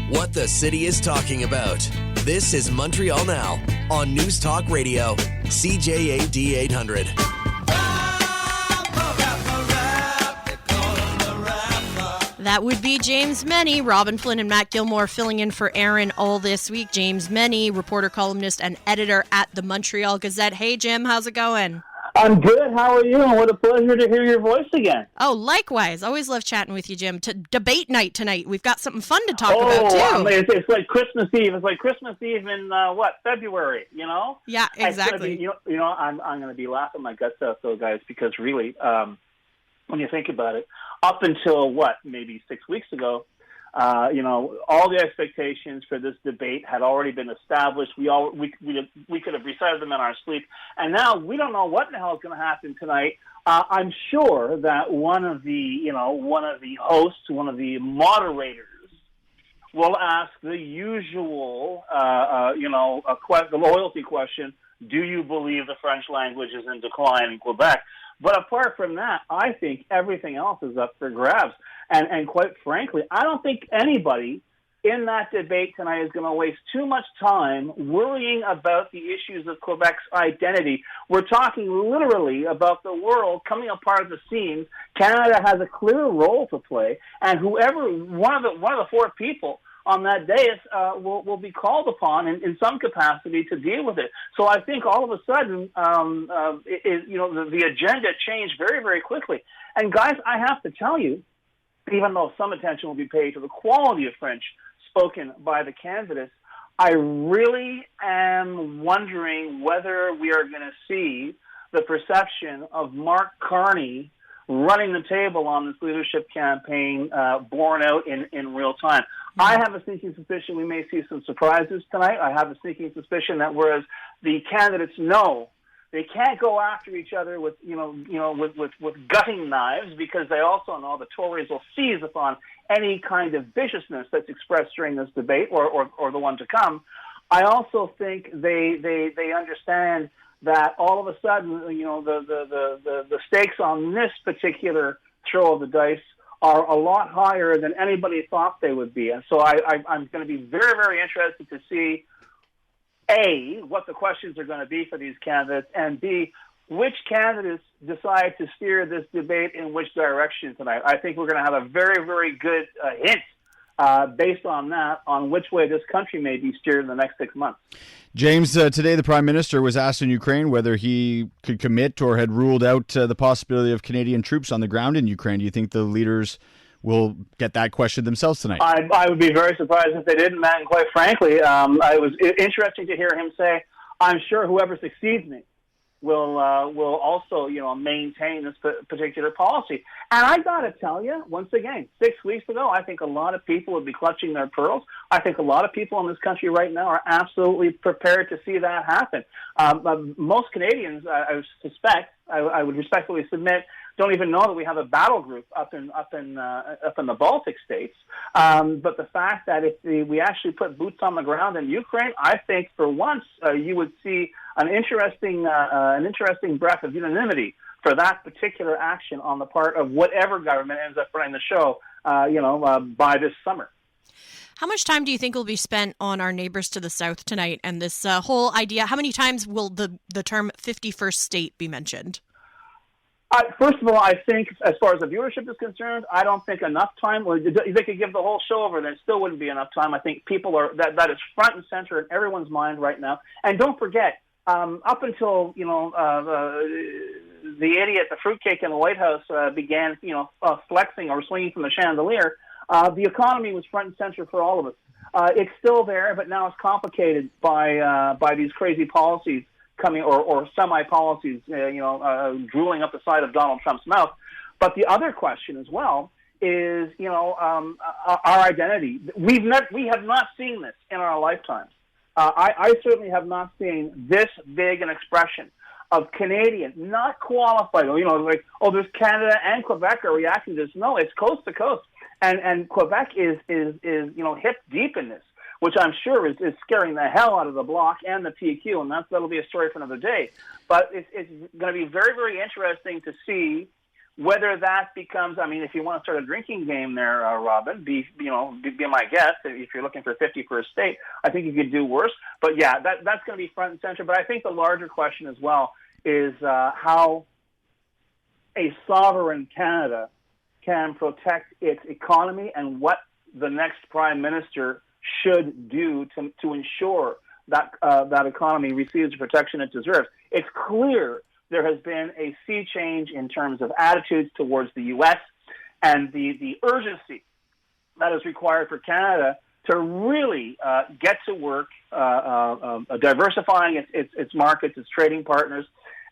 What the city is talking about. This is Montreal Now on News Talk Radio, CJAD 800. That would be James Mennie. Robin Flynn and Matt Gilmore filling in for Aaron all this week. James Mennie, reporter, columnist, and editor at the Montreal Gazette. Hey, Jim, how's it going? I'm good. How are you? And what a pleasure to hear your voice again. Oh, likewise. Always love chatting with you, Jim. Debate night tonight. We've got something fun to talk about, too. It's like Christmas Eve. It's like Christmas Eve in, February, you know? Yeah, exactly. I'm going to be laughing my guts out, though, guys, because really, when you think about it, up until, maybe 6 weeks ago, all the expectations for this debate had already been established. We could have recited them in our sleep, and now we don't know what the hell is going to happen tonight. I'm sure that one of the hosts, one of the moderators, will ask the usual, the loyalty question: do you believe the French language is in decline in Quebec? But apart from that, I think everything else is up for grabs. And quite frankly, I don't think anybody in that debate tonight is going to waste too much time worrying about the issues of Quebec's identity. We're talking literally about the world coming apart at the seams. Canada has a clear role to play, and whoever one of the four people on that dais will be called upon in some capacity to deal with it. So I think all of a sudden, the agenda changed very, very quickly. And guys, I have to tell you, even though some attention will be paid to the quality of French spoken by the candidates, I really am wondering whether we are going to see the perception of Mark Carney running the table on this leadership campaign borne out in real time. I have a sneaking suspicion we may see some surprises tonight. I have a sneaking suspicion that whereas the candidates know they can't go after each other with gutting knives, because they also know the Tories will seize upon any kind of viciousness that's expressed during this debate or the one to come. I also think they understand that all of a sudden, the stakes on this particular throw of the dice are a lot higher than anybody thought they would be. And so I'm going to be very, very interested to see, A, what the questions are going to be for these candidates, and B, which candidates decide to steer this debate in which direction tonight. I think we're going to have a very, very good hint based on that, on which way this country may be steered in the next 6 months. James, today the Prime Minister was asked in Ukraine whether he could commit or had ruled out the possibility of Canadian troops on the ground in Ukraine. Do you think the leaders will get that question themselves tonight? I would be very surprised if they didn't, Matt, and quite frankly, it was interesting to hear him say, I'm sure whoever succeeds me will also, maintain this particular policy. And I got to tell you, once again, 6 weeks ago, I think a lot of people would be clutching their pearls. I think a lot of people in this country right now are absolutely prepared to see that happen. Most Canadians, I would respectfully submit, don't even know that we have a battle group up in the Baltic states. But the fact that if we actually put boots on the ground in Ukraine, I think for once you would see an interesting breath of unanimity for that particular action on the part of whatever government ends up running the show, by this summer. How much time do you think will be spent on our neighbors to the south tonight and this whole idea? How many times will the term 51st state be mentioned? First of all, I think as far as the viewership is concerned, I don't think enough time. They could give the whole show over, and it still wouldn't be enough time. I think people are that is front and center in everyone's mind right now. And don't forget, up until the idiot, the fruitcake in the White House began flexing or swinging from the chandelier, the economy was front and center for all of us. It's still there, but now it's complicated by these crazy policies coming or semi-policies, drooling up the side of Donald Trump's mouth. But the other question as well is, our identity. We have not seen this in our lifetimes. I certainly have not seen this big an expression of Canadian, not qualified. There's Canada and Quebec are reacting to this. No, it's coast to coast, and Quebec is hip deep in this, which I'm sure is scaring the hell out of the Bloc and the PQ, and that'll be a story for another day. But it's going to be very, very interesting to see Whether that becomes, I mean, if you want to start a drinking game there, Robin, be my guest. If you're looking for 50 per state, I think you could do worse. But yeah, that's going to be front and center. But I think the larger question as well is how a sovereign Canada can protect its economy and what the next prime minister should do to ensure that that economy receives the protection it deserves. It's clear there has been a sea change in terms of attitudes towards the U.S. and the urgency that is required for Canada to really get to work diversifying its markets, its trading partners.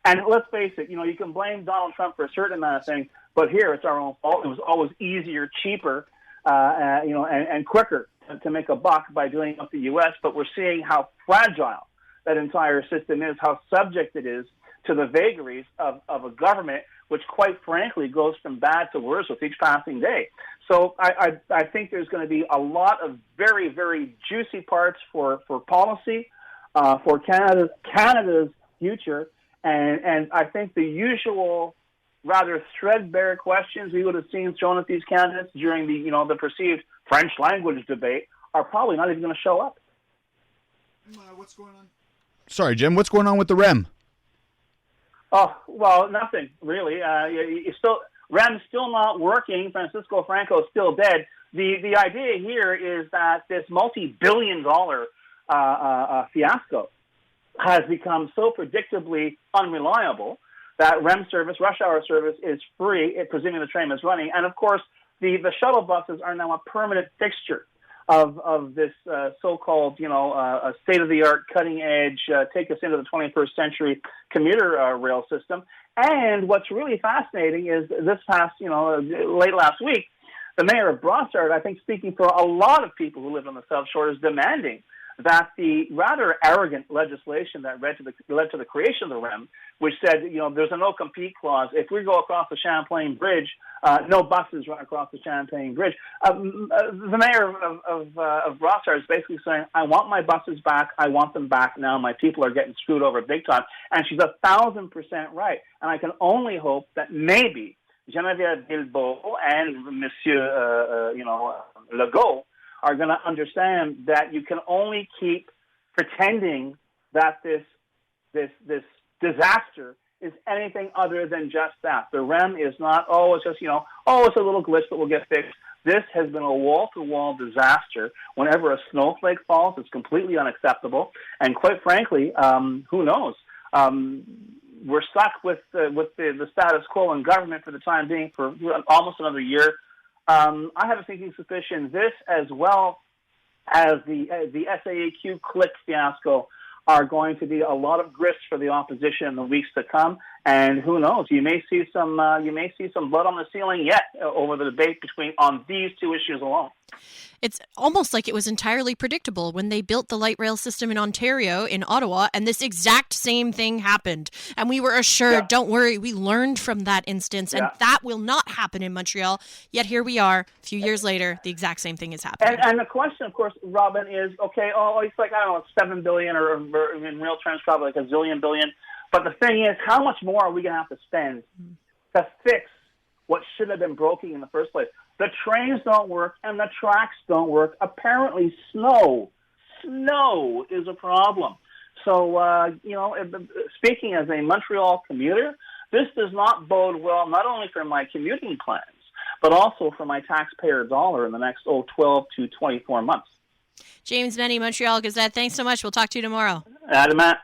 And let's face it, you can blame Donald Trump for a certain amount of things, but here it's our own fault. It was always easier, cheaper, and quicker to make a buck by doing it with the U.S., but we're seeing how fragile that entire system is, how subject it is to the vagaries of a government, which quite frankly goes from bad to worse with each passing day. So I think there's going to be a lot of very, very juicy parts for policy, for Canada's future, and I think the usual rather threadbare questions we would have seen thrown at these candidates during the perceived French language debate are probably not even going to show up. What's going on? Sorry, Jim. What's going on with the REM? Oh, well, nothing really. REM's still not working. Francisco Franco is still dead. The idea here is that this multi-billion-dollar fiasco has become so predictably unreliable that REM service, rush hour service, is free, presuming the train is running. And, of course, the shuttle buses are now a permanent fixture of this so-called, state-of-the-art, cutting-edge, take us into the 21st century commuter rail system. And what's really fascinating is this past, late last week, the mayor of Brossard, I think speaking for a lot of people who live on the South Shore, is demanding that the rather arrogant legislation that led to the creation of the REM, which said, there's a no-compete clause. If we go across the Champlain Bridge, no buses run across the Champlain Bridge. The mayor of Brossard is basically saying, I want my buses back. I want them back now. My people are getting screwed over big time. And she's 1,000% right. And I can only hope that maybe Geneviève Guilbeault and Monsieur, Legault are going to understand that you can only keep pretending that this disaster is anything other than just that. The REM is not, it's just, it's a little glitch that will get fixed. This has been a wall-to-wall disaster. Whenever a snowflake falls, it's completely unacceptable. And quite frankly, who knows? We're stuck with the status quo in government for the time being for almost another year. I have a thinking suspicion this, as well as the SAAQ click fiasco, are going to be a lot of grist for the opposition in the weeks to come. And who knows? You may see some blood on the ceiling yet over the debate on these two issues alone. It's almost like it was entirely predictable when they built the light rail system in Ontario, in Ottawa, and this exact same thing happened. And we were assured, don't worry, we learned from that instance, and that will not happen in Montreal. Yet here we are, a few years later, the exact same thing is happening. And the question, of course, Robin, is, it's like, I don't know, $7 billion, or in real terms, probably like $1 zillion billion. But the thing is, how much more are we going to have to spend to fix what should have been broken in the first place? The trains don't work and the tracks don't work. Apparently, snow is a problem. So, speaking as a Montreal commuter, this does not bode well, not only for my commuting plans, but also for my taxpayer dollar in the next 12 to 24 months. James Mennie, Montreal Gazette, thanks so much. We'll talk to you tomorrow. Matt.